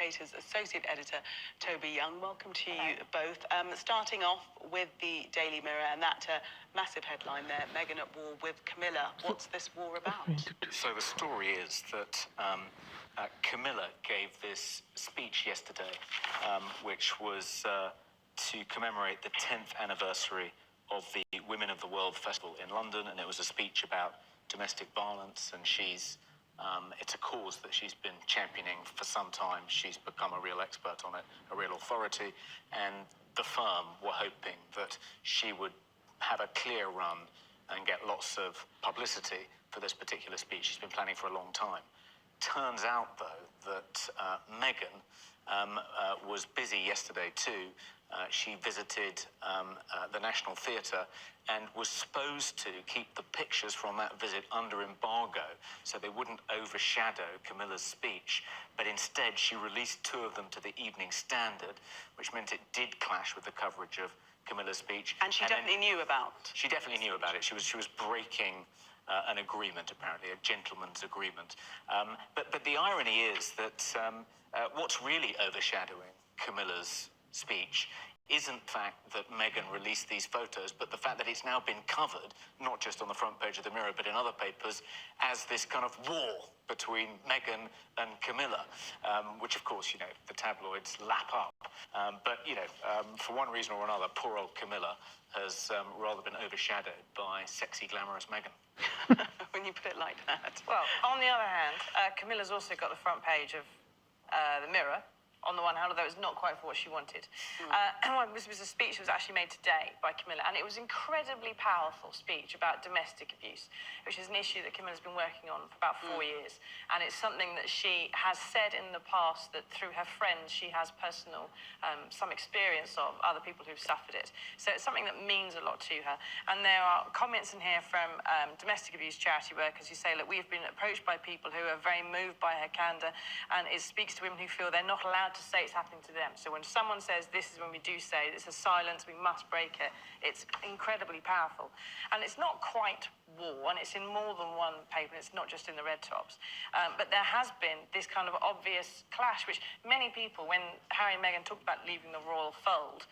Spectator's associate editor, Toby Young. Welcome to you both. Starting off with the Daily Mirror and that massive headline there, Meghan at war with Camilla. What's this war about? So the story is that Camilla gave this speech yesterday, which was to commemorate the 10th anniversary of the Women of the World Festival in London, and it was a speech about domestic violence, and it's a cause that she's been championing for some time. She's become a real expert on it, a real authority, and the firm were hoping that she would have a clear run and get lots of publicity for this particular speech. She's been planning for a long time. Turns out, though, that Meghan was busy yesterday too. She visited the National Theatre and was supposed to keep the pictures from that visit under embargo so they wouldn't overshadow Camilla's speech, but instead she released 2 of them to the Evening Standard, which meant it did clash with the coverage of Camilla's speech. And she definitely knew about it. She definitely knew about it. She was breaking an agreement, apparently, a gentleman's agreement. But the irony is that what's really overshadowing Camilla's speech isn't the fact that Meghan released these photos, but the fact that it's now been covered, not just on the front page of the Mirror, but in other papers, as this kind of war between Meghan and Camilla, which, of course, the tabloids lap up. But, for one reason or another, poor old Camilla has rather been overshadowed by sexy, glamorous Meghan. When you put it like that. Well, on the other hand, Camilla's also got the front page of the Mirror, on the one hand, although it's not quite for what she wanted. This was a speech that was actually made today by Camilla, and it was an incredibly powerful speech about domestic abuse, which is an issue that Camilla's been working on for about 4 years. And it's something that she has said in the past that through her friends, she has personal, some experience of other people who've suffered it. So it's something that means a lot to her. And there are comments in here from domestic abuse charity workers who say, look, we've been approached by people who are very moved by her candour, and it speaks to women who feel they're not allowed to say it's happening to them. So when someone says this is when we do say it's a silence, we must break it, it's incredibly powerful. And it's not quite war, and it's in more than one paper, and it's not just in the red tops. But there has been this kind of obvious clash, which many people, when Harry and Meghan talked about leaving the royal fold,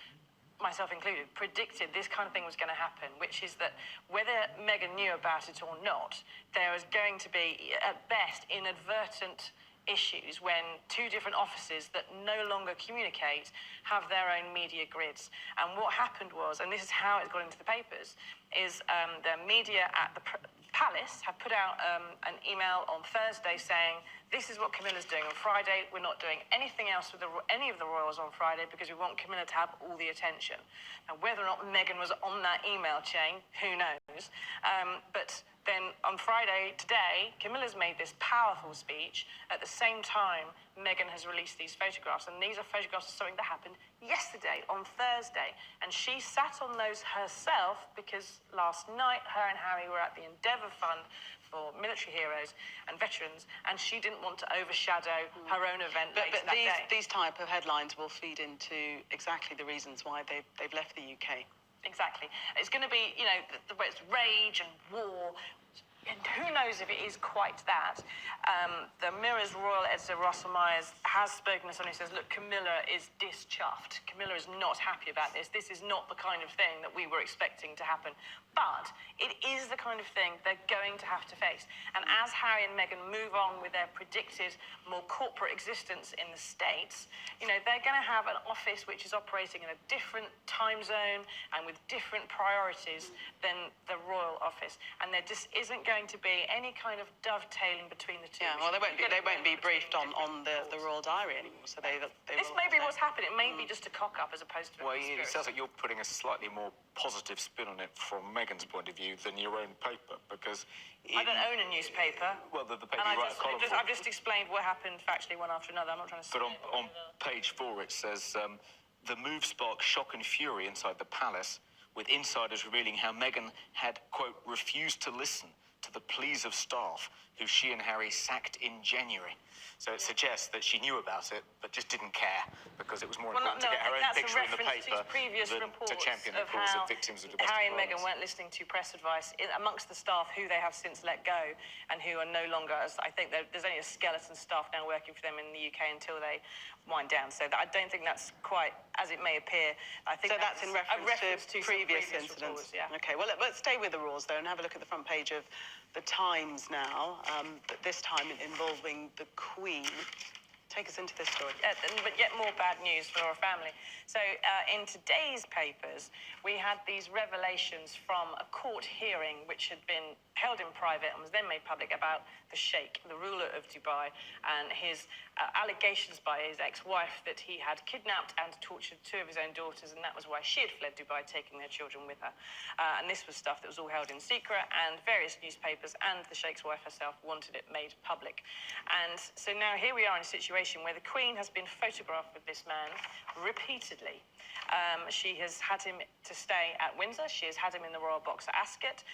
myself included, predicted this kind of thing was going to happen, which is that whether Meghan knew about it or not, there was going to be, at best, inadvertent issues when 2 different offices that no longer communicate have their own media grids. And what happened was, and this is how it got into the papers, is the media at the Palace have put out an email on Thursday saying, this is what Camilla's doing on Friday. We're not doing anything else with any of the royals on Friday because we want Camilla to have all the attention. Now, whether or not Meghan was on that email chain, who knows? But then on Friday, today, Camilla's made this powerful speech. At the same time, Meghan has released these photographs, and these are photographs of something that happened yesterday, on Thursday. And she sat on those herself because last night, her and Harry were at the Endeavour Fund for military heroes and veterans, and she didn't want to overshadow her own event. But these type of headlines will feed into exactly the reasons why they've left the UK. Exactly. It's going to be, it's rage and war. And who knows if it is quite that. The Mirror's royal editor, Russell Myers, has spoken to someone who says, look, Camilla is dischuffed. Camilla is not happy about this. This is not the kind of thing that we were expecting to happen. But it is the kind of thing they're going to have to face. And as Harry and Meghan move on with their predicted, more corporate existence in the States, they're going to have an office which is operating in a different time zone and with different priorities than the royal office. And there just isn't going to be any kind of dovetailing between the two. Yeah, well, they won't be briefed on the royal diary anymore. So this may be what's happened. It may be just a cock-up as opposed to a conspiracy. It sounds like you're putting a slightly more positive spin on it from Meghan's point of view than your own paper, because I don't own a newspaper. Well, the paper you write a column for. I've just explained what happened factually one after another. I'm not trying to. But on page 4 it says the move sparked shock and fury inside the palace, with insiders revealing how Meghan had, quote, refused to listen to the pleas of staff who she and Harry sacked in January. So it suggests that she knew about it, but just didn't care because it was more important to get her own picture in the paper than to champion the cause of victims of domestic Harry and violence. Meghan weren't listening to press advice amongst the staff who they have since let go and who are no longer, as I think there's only a skeleton staff now working for them in the UK until they wind down. So I don't think that's quite as it may appear. I think so that's in reference to previous incidents. Reports, yeah. Okay, well, let's stay with the Roars, though, and have a look at the front page of the Times now, but this time involving the Queen. Take us into this story. But yet more bad news for our family. So in today's papers, we had these revelations from a court hearing which had been held in private and was then made public about the Sheikh, the ruler of Dubai, and his allegations by his ex-wife that he had kidnapped and tortured two of his own daughters, and that was why she had fled Dubai, taking their children with her. And this was stuff that was all held in secret, and various newspapers and the Sheikh's wife herself wanted it made public. And so now here we are in a situation where the Queen has been photographed with this man repeatedly. She has had him to stay at Windsor. She has had him in the Royal Box at Ascot.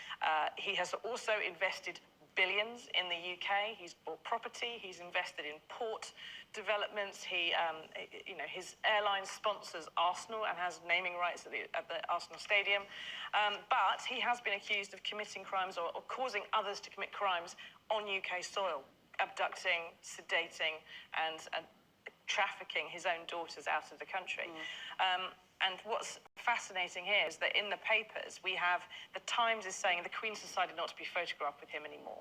He has also invested billions in the UK. He's bought property. He's invested in port developments. His airline sponsors Arsenal and has naming rights at the Arsenal Stadium. But he has been accused of committing crimes or causing others to commit crimes on UK soil, abducting, sedating, and trafficking his own daughters out of the country. And what's fascinating here is that in the papers, we have the Times is saying the Queen's decided not to be photographed with him anymore.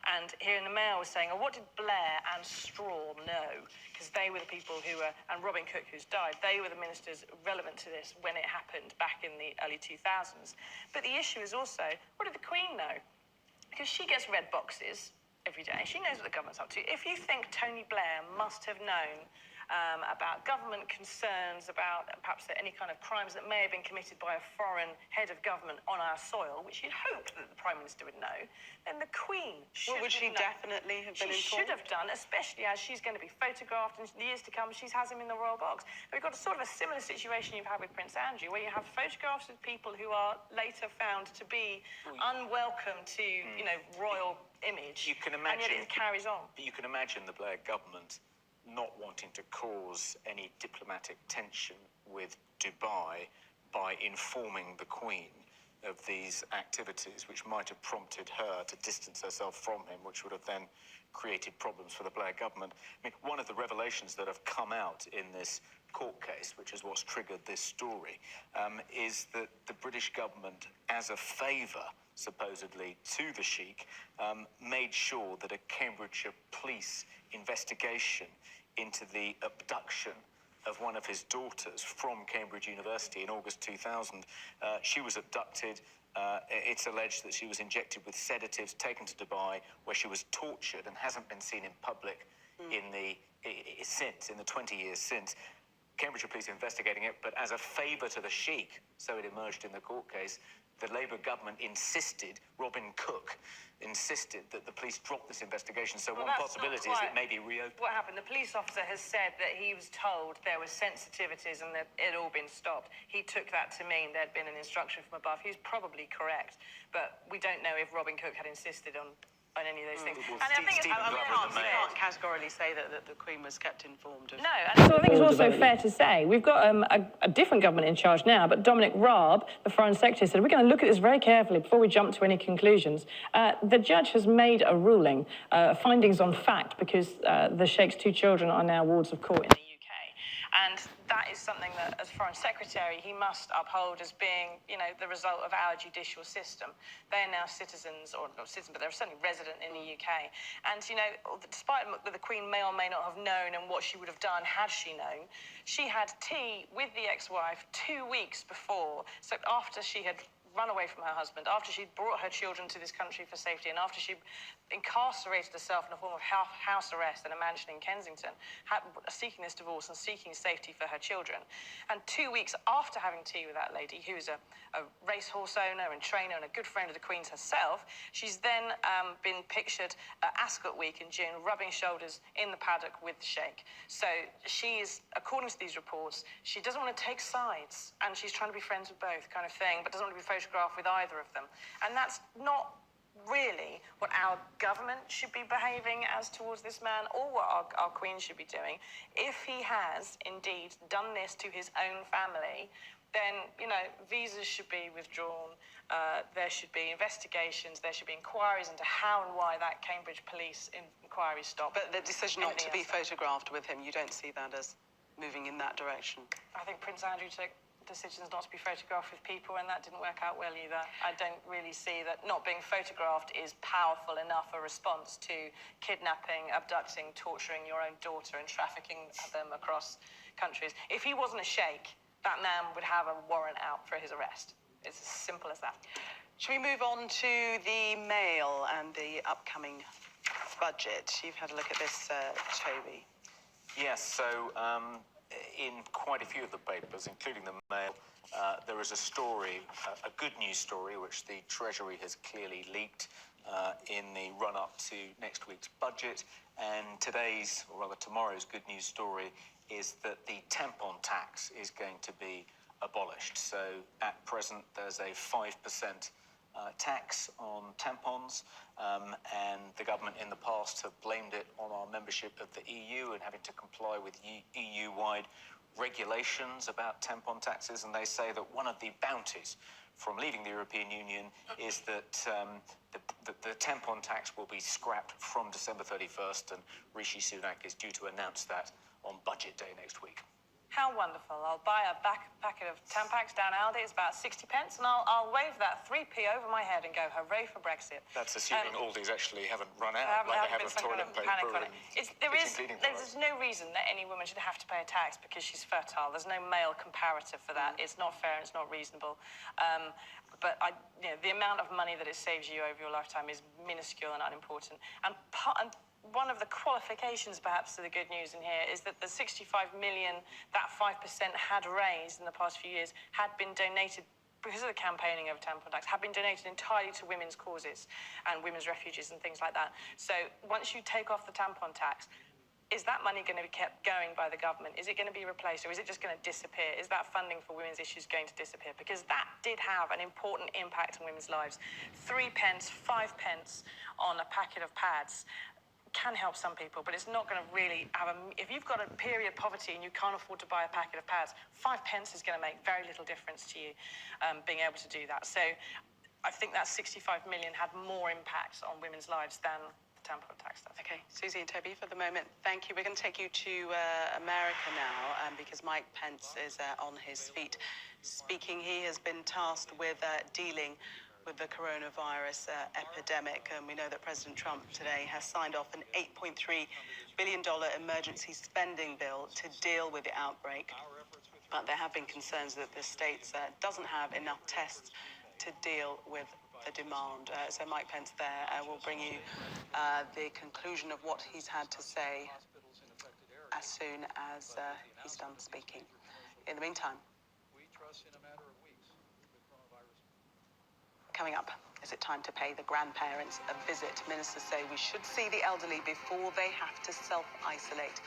And here in the Mail was saying, oh, what did Blair and Straw know? Because they were the people who were, and Robin Cook, who's died, they were the ministers relevant to this when it happened back in the early 2000s. But the issue is also, what did the Queen know? Because she gets red boxes every day. She knows what the government's up to. If you think Tony Blair must have known about government concerns, about perhaps any kind of crimes that may have been committed by a foreign head of government on our soil, which you'd hope that the Prime Minister would know, then the Queen should Well, would she have known. definitely have been She informed? should have done, especially as she's going to be photographed in the years to come. She has him in the Royal Box. We've got a sort of a similar situation you've had with Prince Andrew, where you have photographs of people who are later found to be unwelcome to, royal image. You can and yet imagine- it carries on. But you can imagine the Blair government not wanting to cause any diplomatic tension with Dubai by informing the Queen of these activities, which might have prompted her to distance herself from him, which would have then created problems for the Blair government. I mean, one of the revelations that have come out in this court case, which is what's triggered this story, is that the British government, as a favour, supposedly, to the Sheikh, made sure that a Cambridgeshire police investigation into the abduction of one of his daughters from Cambridge University in August 2000. She was abducted. It's alleged that she was injected with sedatives, taken to Dubai, where she was tortured and hasn't been seen in public in the 20 years since. Cambridgeshire police are investigating it, but as a favour to the Sheikh, so it emerged in the court case, the Labour government Robin Cook insisted that the police drop this investigation. So one possibility is it may be reopened. What happened? The police officer has said that he was told there were sensitivities and that it had all been stopped. He took that to mean there'd been an instruction from above. He was probably correct, but we don't know if Robin Cook had insisted on any of those things. Well, and I think Stephen it's Glover, the We mayor. can't categorically say that the Queen was kept informed of. No, and so I think it's also fair to say we've got a different government in charge now, but Dominic Raab, the Foreign Secretary, said we're going to look at this very carefully before we jump to any conclusions. The judge has made a ruling, findings on fact, because the Sheikh's two children are now wards of court in the UK. And that is something that, as Foreign Secretary, he must uphold as being, the result of our judicial system. They are now citizens, or not citizens, but they're certainly resident in the UK. And, despite that the Queen may or may not have known and what she would have done had she known, she had tea with the ex-wife 2 weeks before. So after she had run away from her husband, after she'd brought her children to this country for safety, and after she incarcerated herself in a form of house arrest in a mansion in Kensington, seeking this divorce and seeking safety for her children. And 2 weeks after having tea with that lady, who is a racehorse owner and trainer and a good friend of the Queen's herself, she's then been pictured at Ascot Week in June, rubbing shoulders in the paddock with the Sheikh. So she is, according to these reports, she doesn't want to take sides, and she's trying to be friends with both kind of thing, but doesn't want to be photographed with either of them. And that's not really what our government should be behaving as towards this man, or what our Queen should be doing. If he has indeed done this to his own family, then, you know, visas should be withdrawn. There should be investigations. There should be inquiries into how and why that Cambridge police inquiry stopped. But the decision not to Everything be else. photographed with him, you don't see that as moving in that direction? I think Prince Andrew took decisions not to be photographed with people, and that didn't work out well either. I don't really see that not being photographed is powerful enough a response to kidnapping, abducting, torturing your own daughter and trafficking them across countries. If he wasn't a sheikh, that man would have a warrant out for his arrest. It's as simple as that. Shall we move on to the Mail and the upcoming budget? You've had a look at this, Toby. Yes, so in quite a few of the papers, including the Mail, there is a story, a good news story, which the Treasury has clearly leaked in the run-up to next week's budget. And today's, or rather tomorrow's good news story is that the tampon tax is going to be abolished. So at present, there's a 5% tax on tampons, and the government in the past have blamed it on our membership of the EU and having to comply with EU-wide regulations about tampon taxes. And they say that one of the bounties from leaving the European Union is that the tampon tax will be scrapped from December 31st, and Rishi Sunak is due to announce that on budget day next week. How wonderful. I'll buy a packet of Tampax down Aldi. It's about 60 pence, and I'll wave that 3p over my head and go, hooray for Brexit. That's assuming Aldi's actually haven't run out, Haven't like they have been of some toilet kind of panic paper on it. and There's no reason that any woman should have to pay a tax because she's fertile. There's no male comparative for that. It's not fair and it's not reasonable. But the amount of money that it saves you over your lifetime is minuscule and unimportant. And one of the qualifications, perhaps, to the good news in here is that the 65 million that 5% had raised in the past few years had been donated, because of the campaigning over tampon tax, had been donated entirely to women's causes and women's refuges and things like that. So once you take off the tampon tax, is that money going to be kept going by the government? Is it going to be replaced, or is it just going to disappear? Is that funding for women's issues going to disappear? Because that did have an important impact on women's lives. 3 pence, 5 pence on a packet of pads can help some people, but it's not going to really have if you've got a period poverty and you can't afford to buy a packet of pads, 5 pence is going to make very little difference to you being able to do that. So I think that 65 million had more impact on women's lives than the tampon tax stuff. Okay, Susie and Toby, for the moment, thank you. We're going to take you to America now, because Mike Pence is on his feet speaking. He has been tasked with dealing with the coronavirus epidemic. And we know that President Trump today has signed off an $8.3 billion emergency spending bill to deal with the outbreak. But there have been concerns that the States doesn't have enough tests to deal with the demand. So Mike Pence there will bring you the conclusion of what he's had to say as soon as he's done speaking. In the meantime, coming up, is it time to pay the grandparents a visit? Ministers say we should see the elderly before they have to self-isolate.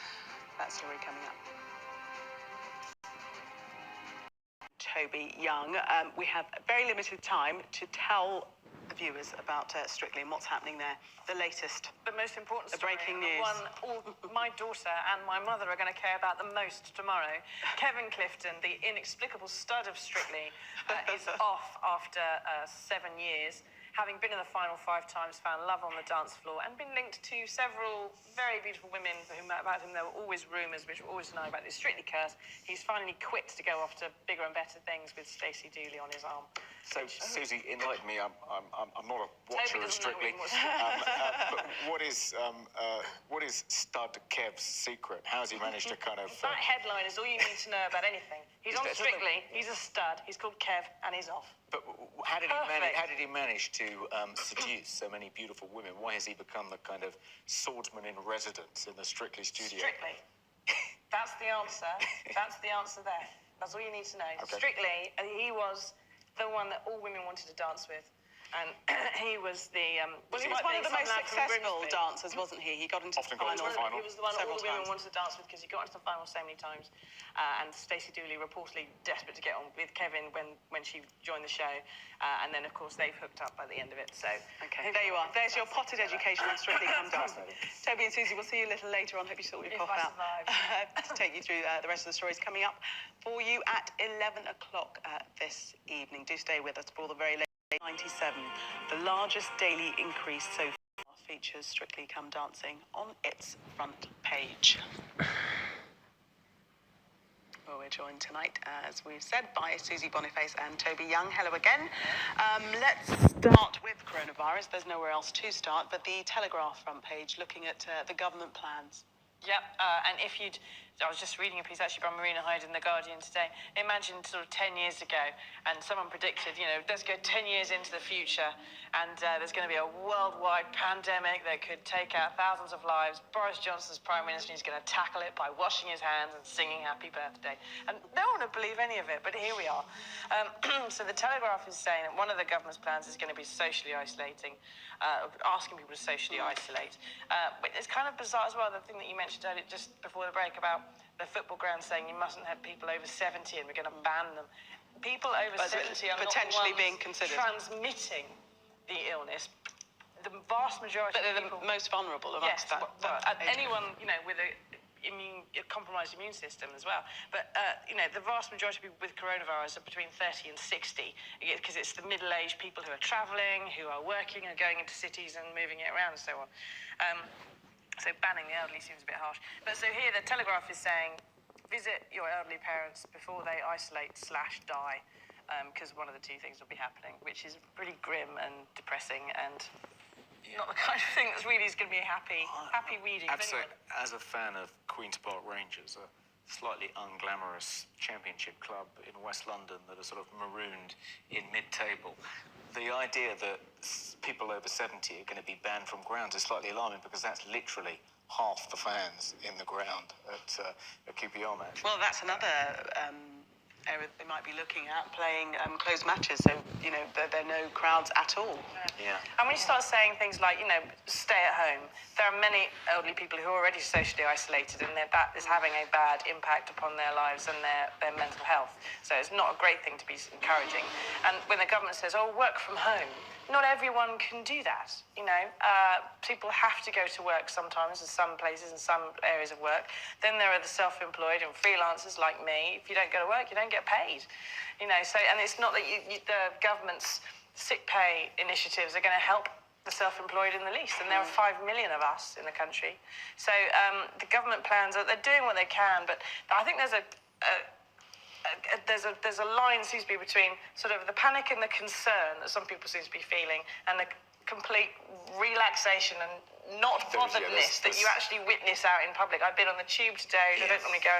That story coming up. Toby Young, we have very limited time to tell the viewers about Strictly and what's happening there. The latest. The most important The story, breaking and the news. one all my daughter and my mother are going to care about the most tomorrow. Kevin Clifton, the inexplicable stud of Strictly, is off after 7 years, having been in the final 5 times, found love on the dance floor, and been linked to several very beautiful women about whom there were always rumours, which were always denied about this Strictly curse. He's finally quit to go off to bigger and better things with Stacey Dooley on his arm. So, Susie, enlighten me. I'm not a watcher of Toby doesn't know Strictly. what But what is Stud Kev's secret? How has he managed to kind of? That headline is all you need to know about anything. He's on Strictly, he's a stud, he's called Kev, and he's off. But how did Perfect. he manage to seduce so many beautiful women? Why has he become the kind of swordsman in residence in the Strictly studio? Strictly. That's the answer. That's the answer there. That's all you need to know. Okay. Strictly, he was the one that all women wanted to dance with. And he was the... Well, he was one of the most successful dancers, wasn't he? He got into Often got into the final. He was the one all several the women times. wanted to dance with because he got into the final so many times. And Stacey Dooley reportedly desperate to get on with Kevin when she joined the show. And then, of course, they've hooked up by the end of it. So, Okay, there you are. There's your potted education on Strictly Come Dancing. Toby and Susie, we'll see you a little later on. Hope you sort your If cough I out. survive. To take you through the rest of the stories coming up for you at 11 o'clock this evening. Do stay with us for all the very late. 97, the largest daily increase so far, features Strictly Come Dancing on its front page. Well, we're joined tonight, as we've said, by Susie Boniface and Toby Young. Hello again. Let's start with coronavirus. There's nowhere else to start, but the Telegraph front page looking at the government plans. Yep, and if you'd... I was just reading a piece actually by Marina Hyde in The Guardian today. Imagine sort of 10 years ago, and someone predicted, let's go 10 years into the future, and there's going to be a worldwide pandemic that could take out thousands of lives. Boris Johnson's Prime Minister, he's going to tackle it by washing his hands and singing Happy Birthday. And no one would believe any of it, but here we are. So the Telegraph is saying that one of the government's plans is going to be socially isolating, asking people to socially isolate. But it's kind of bizarre as well, the thing that you mentioned earlier, just before the break, about the football ground saying you mustn't have people over 70 and we're going to ban them. People over 70 are potentially not the ones being considered transmitting the illness. The vast majority But they're of people... the most vulnerable amongst that age anyone, with a compromised immune system as well. But, the vast majority of people with coronavirus are between 30 and 60, because it's the middle-aged people who are travelling, who are working and going into cities and moving it around and so on. So banning the elderly seems a bit harsh. But so here the Telegraph is saying, visit your elderly parents before they isolate/die, because one of the two things will be happening, which is pretty grim and depressing and not the kind of thing that's really is going to be happy reading. Absolutely. As a fan of Queen's Park Rangers, a slightly unglamorous championship club in West London that are sort of marooned in mid-table, the idea that people over 70 are going to be banned from grounds is slightly alarming, because that's literally half the fans in the ground at a QPR match. Well, that's another area they might be looking at, playing closed matches, so there are no crowds at all. Yeah. And when you start saying things like, stay at home, there are many elderly people who are already socially isolated, and that is having a bad impact upon their lives and their mental health. So it's not a great thing to be encouraging. And when the government says, work from home, not everyone can do that. People have to go to work sometimes in some places and some areas of work. Then there are the self-employed and freelancers like me. If you don't go to work, you don't get paid. So, and it's not that the government's sick pay initiatives are going to help the self-employed in the least, and there are 5 million of us in the country. So the government plans they're doing what they can, but I think there's a line seems to be between sort of the panic and the concern that some people seem to be feeling, and the complete relaxation and not botheredness that you actually witness out in public. I've been on the tube today. Yes. I don't normally go.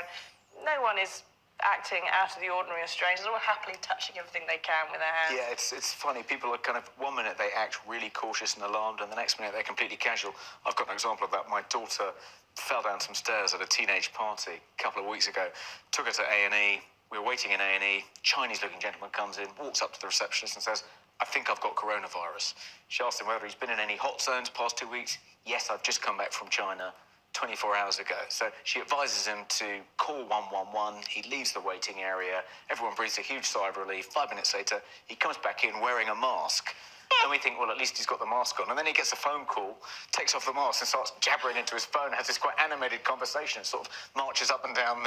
No one is acting out of the ordinary or strange. They're all happily touching everything they can with their hands. Yeah, it's funny. People are kind of, one minute they act really cautious and alarmed, and the next minute they're completely casual. I've got an example of that. My daughter fell down some stairs at a teenage party a couple of weeks ago. Took her to A&E. We were waiting in A&E. Chinese-looking gentleman comes in, walks up to the receptionist and says, I think I've got coronavirus. She asked him whether he's been in any hot zones past 2 weeks. Yes, I've just come back from China 24 hours ago. So she advises him to call 111. He leaves the waiting area. Everyone breathes a huge sigh of relief. 5 minutes later, he comes back in wearing a mask. And we think, well, at least he's got the mask on. And then he gets a phone call, takes off the mask and starts jabbering into his phone, has this quite animated conversation, and sort of marches up and down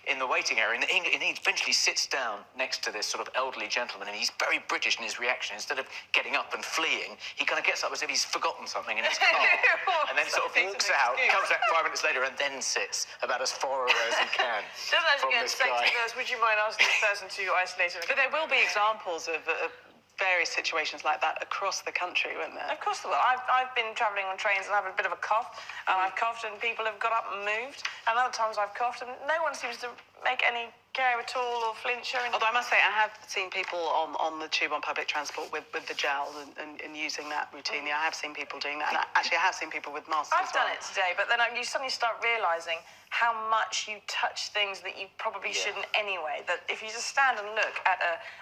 in the waiting area. And he eventually sits down next to this sort of elderly gentleman, and he's very British in his reaction. Instead of getting up and fleeing, he kind of gets up as if he's forgotten something in his car. And then sort of walks out, comes back 5 minutes later, and then sits about as far away as he can from this guy. Would you mind asking this person to isolate him? But there will be examples of various situations like that across the country, won't there? Of course there will. I've been travelling on trains and I have a bit of a cough, and I've coughed and people have got up and moved, and other times I've coughed and no one seems to make any care at all or flinch or anything. Although I must say, I have seen people on the tube, on public transport with the gel and using that routinely. I have seen people doing that. And actually, I have seen people with masks I've as well. done it today, but then you suddenly start realising how much you touch things that you probably shouldn't anyway. That if you just stand and look at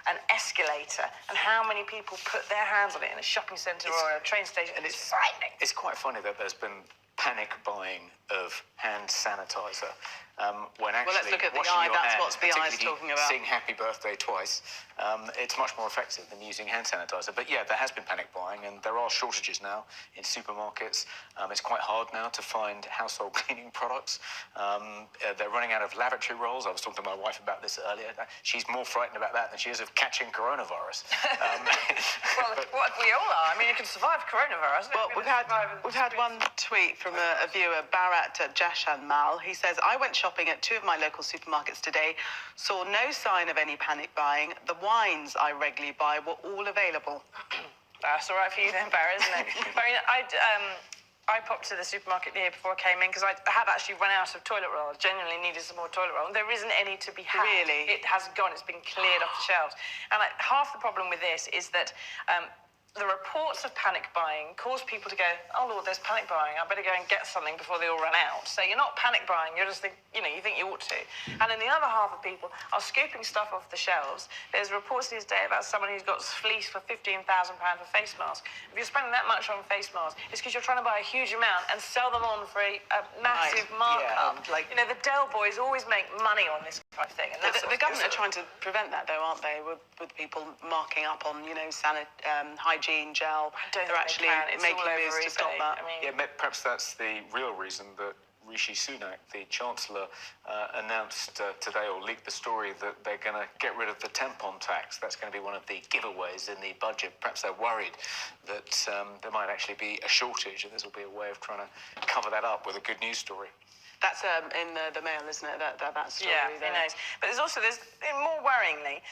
an escalator and how many people put their hands on it in a shopping centre or a train station. And it's frightening. It's quite funny that there's been panic buying of hand sanitizer when actually let's look at the washing eye. your That's hands, what the eye's particularly talking about. saying happy birthday twice, it's much more effective than using hand sanitizer. But yeah, there has been panic buying, and there are shortages now in supermarkets. It's quite hard now to find household cleaning products. They're running out of lavatory rolls. I was talking to my wife about this earlier. She's more frightened about that than she is of catching coronavirus. Well, what we all are. I mean, you can survive coronavirus. Well, we've had one tweet from a viewer, Bharat Jashanmal. He says, I went shopping at 2 of my local supermarkets today, saw no sign of any panic buying. The wines I regularly buy were all available. That's all right for you then, Barry, isn't it? I mean, I popped to the supermarket here before I came in because I had actually run out of toilet roll. I genuinely needed some more toilet roll. And there isn't any to be had. Really? It has gone. It's been cleared off the shelves. And half the problem with this is that the reports of panic buying cause people to go, oh Lord, there's panic buying. I better go and get something before they all run out. So you're not panic buying. You're just you think you ought to. And then the other half of people are scooping stuff off the shelves. There's reports this day about someone who's got fleeced for £15,000 for face masks. If you're spending that much on face masks, it's because you're trying to buy a huge amount and sell them on for a massive markup. Yeah, the Dell boys always make money on this kind of thing. And The government are trying to prevent that, though, aren't they? With people marking up on, hygiene gel. Don't They're think they actually can. It's making all over moves to stop eBay. that. I mean, Yeah, perhaps that's the real reason that Rishi Sunak, the Chancellor, announced today or leaked the story that they're going to get rid of the tampon tax. That's going to be one of the giveaways in the budget. Perhaps they're worried that there might actually be a shortage, and this will be a way of trying to cover that up with a good news story. That's in the Mail, isn't it? That story yeah, there. who knows? But there's more worryingly,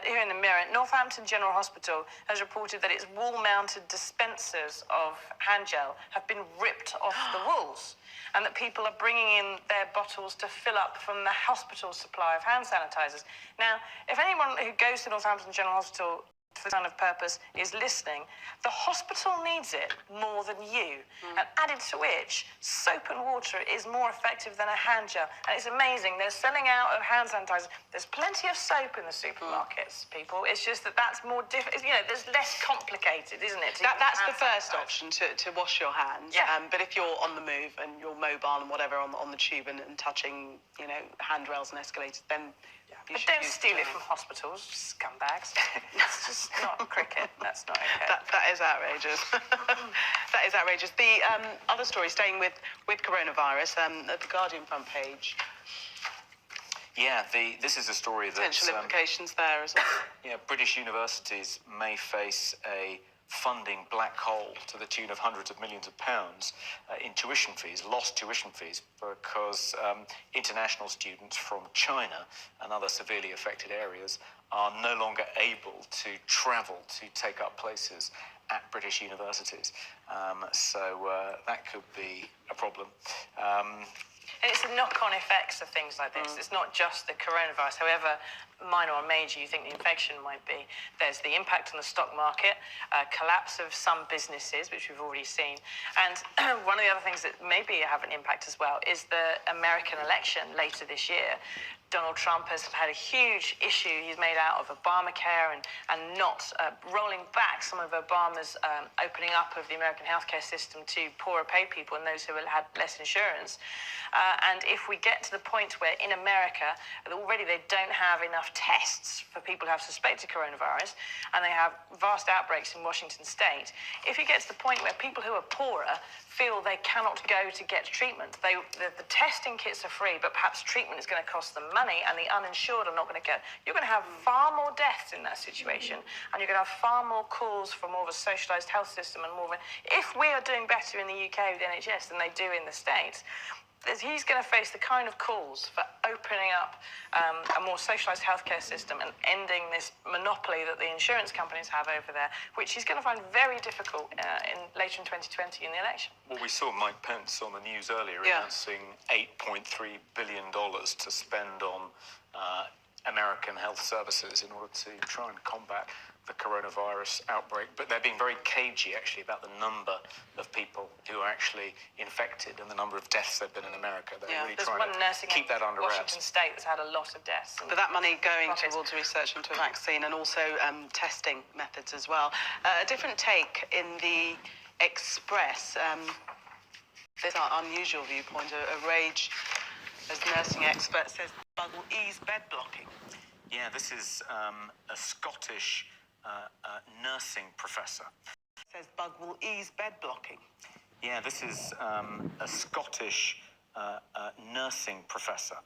here in the Mirror, Northampton General Hospital has reported that its wall-mounted dispensers of hand gel have been ripped off the walls, and that people are bringing in their bottles to fill up from the hospital's supply of hand sanitizers. Now, if anyone who goes to Northampton General Hospital for this kind of purpose is listening, the hospital needs it more than you. And added to which, soap and water is more effective than a hand gel. And it's amazing, they're selling out of hand sanitizer. There's plenty of soap in the supermarkets, people. It's just that's more difficult. There's less complicated, isn't it? That's the first option, to wash your hands. Yeah. But if you're on the move and you're mobile and whatever on the tube and touching, handrails and escalators, then you But should don't use steal it gel. from hospitals, scumbags. It's just not cricket. That's not okay. That is outrageous. That is outrageous. The other story, staying with coronavirus, at the Guardian front page, Yeah, this is a story that potential implications there as well. yeah, British universities may face a funding black hole to the tune of hundreds of millions of pounds in tuition fees, lost tuition fees, because international students from China and other severely affected areas are no longer able to travel to take up places at British universities. So that could be a problem. And it's the knock-on effects of things like this. It's not just the coronavirus, however minor or major you think the infection might be. There's the impact on the stock market, collapse of some businesses, which we've already seen. And one of the other things that maybe have an impact as well is the American election later this year. Donald Trump has had a huge issue. He's made out of Obamacare and not rolling back some of Obama's opening up of the American healthcare system to poorer paid people and those who had less insurance. And if we get to the point where in America, already they don't have enough tests for people who have suspected coronavirus, and they have vast outbreaks in Washington state, if you get to the point where people who are poorer feel they cannot go to get treatment, the testing kits are free, but perhaps treatment is going to cost them money, and the uninsured are not going to go. You're going to have far more deaths in that situation, and you're going to have far more calls for more of a socialised health system and more of a... If we are doing better in the UK with the NHS than they do in the States, he's going to face the kind of calls for opening up a more socialised healthcare system and ending this monopoly that the insurance companies have over there, which he's going to find very difficult later in 2020 in the election. Well, we saw Mike Pence on the news earlier Yeah. announcing $8.3 billion to spend on American health services in order to try and combat the coronavirus outbreak. But they're being very cagey, actually, about the number of people who are actually infected and the number of deaths there have been in America. They're really there's trying one to nursing keep that under Washington wraps. State that's had a lot of deaths. But that money going Profits. towards research into a vaccine and also testing methods as well. A different take in the Express. This is our unusual viewpoint. A Rage, as nursing expert, says bug will ease bed blocking. Yeah, this is a Scottish nursing professor. Says bug will ease bed blocking. Yeah, this is a Scottish nursing professor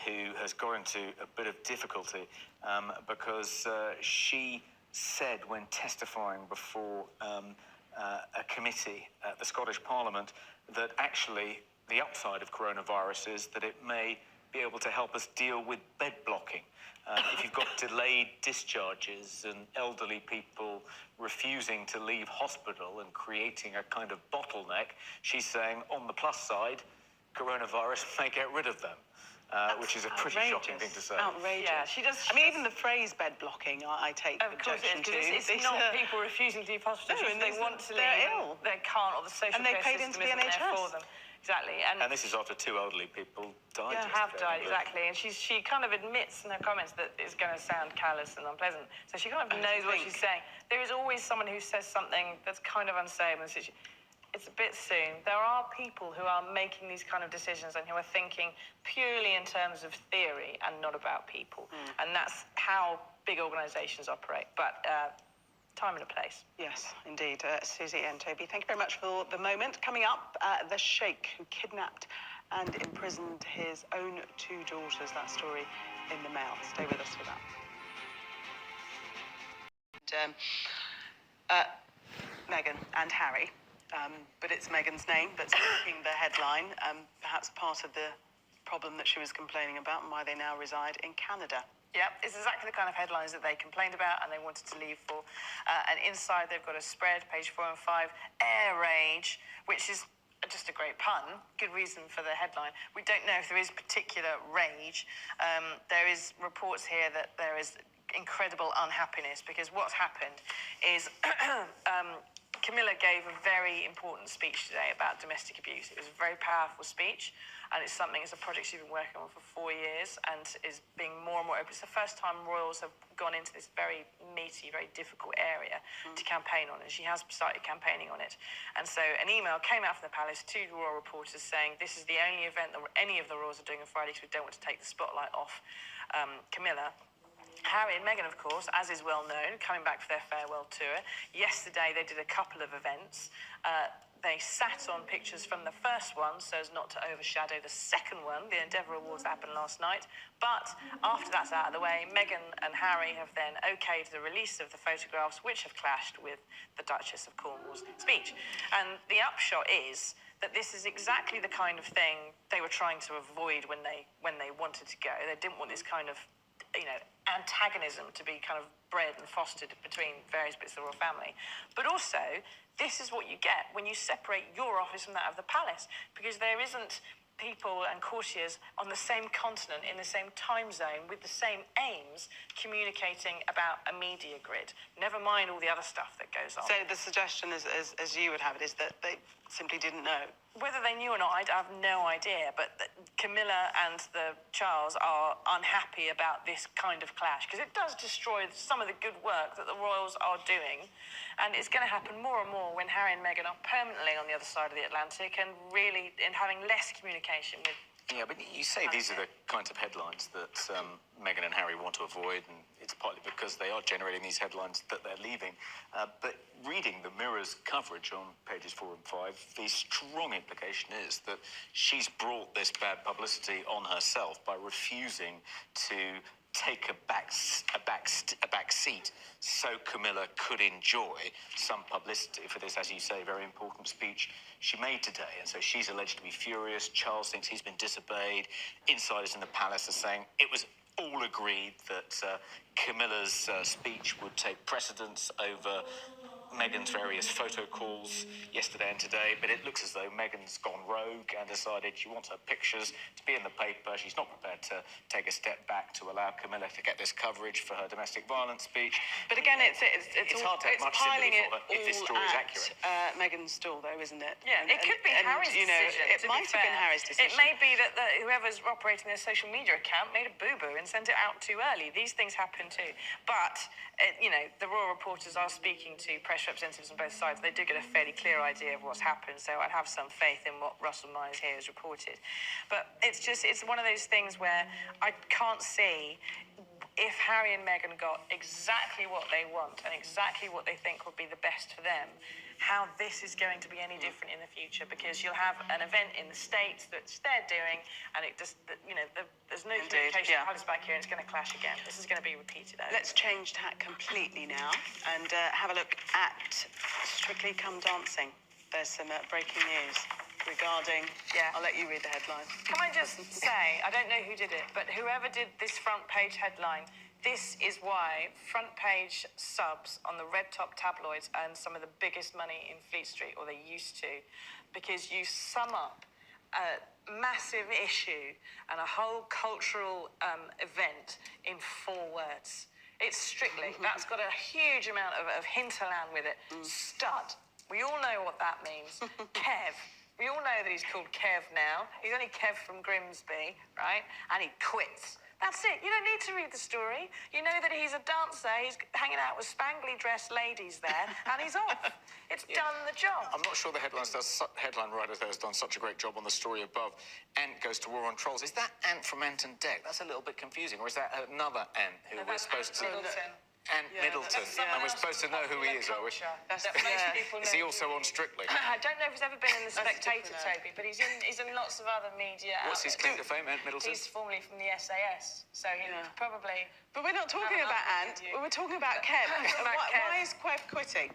who has got into a bit of difficulty because she said when testifying before a committee at the Scottish Parliament that actually the upside of coronavirus is that it may be able to help us deal with bed blocking. If you've got delayed discharges and elderly people refusing to leave hospital and creating a kind of bottleneck, she's saying, on the plus side, coronavirus may get rid of them, which is a pretty shocking thing to say. Outrageous. Yeah, she does. I mean, even the phrase bed blocking, I take Of course it objection is, to. because it's not people refusing to leave hospital. No, and they they're- want to they're leave. ill. They can't, or the social And they care paid into system the isn't there for NHS. them. Exactly. And this is after two elderly people died. Yeah. Have yesterday. died, exactly. And she kind of admits in her comments that it's going to sound callous and unpleasant. So she kind of knows what she's saying. There is always someone who says something that's kind of unsafe. And it's a bit soon. There are people who are making these kind of decisions and who are thinking purely in terms of theory and not about people. And that's how big organisations operate. But time and a place. Yes, indeed. Susie and Toby, thank you very much for the moment. Coming up, the Sheikh who kidnapped and imprisoned his own two daughters. That story in the Mail. Stay with us for that. Meghan and Harry, but it's Meghan's name that's making the headline. Perhaps part of the problem that she was complaining about and why they now reside in Canada. Yep, it's exactly the kind of headlines that they complained about and they wanted to leave for. And inside they've got a spread, page 4 and 5, air rage, which is just a great pun. Good reason for the headline. We don't know if there is particular rage. There is reports here that there is incredible unhappiness because what's happened is Camilla gave a very important speech today about domestic abuse. It was a very powerful speech, and it's something, it's a project she's been working on for 4 years and is being more and more open. It's the first time royals have gone into this very meaty, very difficult area to campaign on, and she has started campaigning on it. And so an email came out from the palace to royal reporters saying this is the only event that any of the royals are doing on Friday because we don't want to take the spotlight off Camilla. Harry and Meghan, of course, as is well known, coming back for their farewell tour. Yesterday, they did a couple of events. They sat on pictures from the first one so as not to overshadow the second one, the Endeavour Awards that happened last night. But after that's out of the way, Meghan and Harry have then okayed the release of the photographs, which have clashed with the Duchess of Cornwall's speech. And the upshot is that this is exactly the kind of thing they were trying to avoid when they wanted to go. They didn't want this kind of antagonism to be kind of bred and fostered between various bits of the royal family. But also, this is what you get when you separate your office from that of the palace, because there isn't people and courtiers on the same continent, in the same time zone, with the same aims, communicating about a media grid. Never mind all the other stuff that goes on. So the suggestion, as you would have it, is that they simply didn't know. Whether they knew or not, I have no idea, but Camilla and the Charles are unhappy about this kind of clash because it does destroy some of the good work that the royals are doing, and it's going to happen more and more when Harry and Meghan are permanently on the other side of the Atlantic and really in having less communication with. Yeah, but you say these are the kinds of headlines that Meghan and Harry want to avoid, and it's partly because they are generating these headlines that they're leaving. But reading the Mirror's coverage on pages 4 and 5, the strong implication is that she's brought this bad publicity on herself by refusing to take a back seat so Camilla could enjoy some publicity for this, as you say, very important speech she made today. And so she's alleged to be furious. Charles thinks he's been disobeyed. Insiders in the palace are saying it was all agreed that Camilla's speech would take precedence over Meghan's various photo calls yesterday and today, but it looks as though Meghan's gone rogue and decided she wants her pictures to be in the paper. She's not prepared to take a step back to allow Camilla to get this coverage for her domestic violence speech. But again, it's hard to have much piling sympathy it for her if this all story is at accurate. Meghan's stall, though, isn't it? Yeah, it could be Harry's decision. It to be might have been fair. Harry's decision. It may be that whoever's operating their social media account made a boo-boo and sent it out too early. These things happen too. But, the royal reporters are speaking to press representatives on both sides. They do get a fairly clear idea of what's happened, so I'd have some faith in what Russell Myers here has reported. But it's one of those things where I can't see if Harry and Meghan got exactly what they want and exactly what they think would be the best for them, how this is going to be any different in the future, because you'll have an event in the States that they're doing, and it just, there's no communication. Palace back here, and it's going to clash again. This is going to be repeated over. Let's change tack completely now and have a look at Strictly Come Dancing. There's some breaking news regarding... Yeah. I'll let you read the headline. Can I just say, I don't know who did it, but whoever did this front page headline, this is why front page subs on the red top tabloids earn some of the biggest money in Fleet Street, or they used to, because you sum up a massive issue and a whole cultural event in 4 words. It's Strictly. That's got a huge amount of hinterland with it. Stud. We all know what that means. Kev. We all know that he's called Kev now. He's only Kev from Grimsby, right? And he quits. That's it. You don't need to read the story. You know that he's a dancer. He's hanging out with spangly dressed ladies there, and he's off. It's done the job. I'm not sure the headline writer there has done such a great job on the story above. Ant goes to war on trolls. Is that Ant from Ant and Dec? That's a little bit confusing. Or is that another Ant who we're supposed to... Ant Middleton. And we're supposed to know who he is, are we? That most people know. Is he also on Strictly? I don't know if he's ever been in The Spectator, Toby, but he's in lots of other media What's his claim to fame, Ant Middleton? He's formerly from the SAS, so he probably... But we're not talking about Ant. We're talking about Kev. Why is Kev quitting?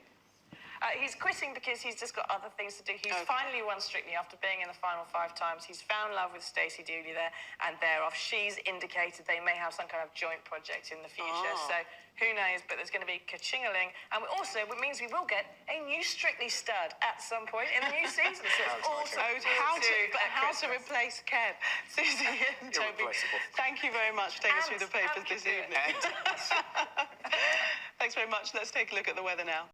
He's quitting because he's just got other things to do. He's finally won Strictly after being in the final 5 times. He's found love with Stacey Dooley there, and they're off. She's indicated they may have some kind of joint project in the future. So who knows? But there's going to be ka-ching-a-ling. And it means we will get a new Strictly stud at some point in the new season. So it's all how to replace Kev. Susie and Toby, thank you very much for taking us through the papers this evening. Thanks very much. Let's take a look at the weather now.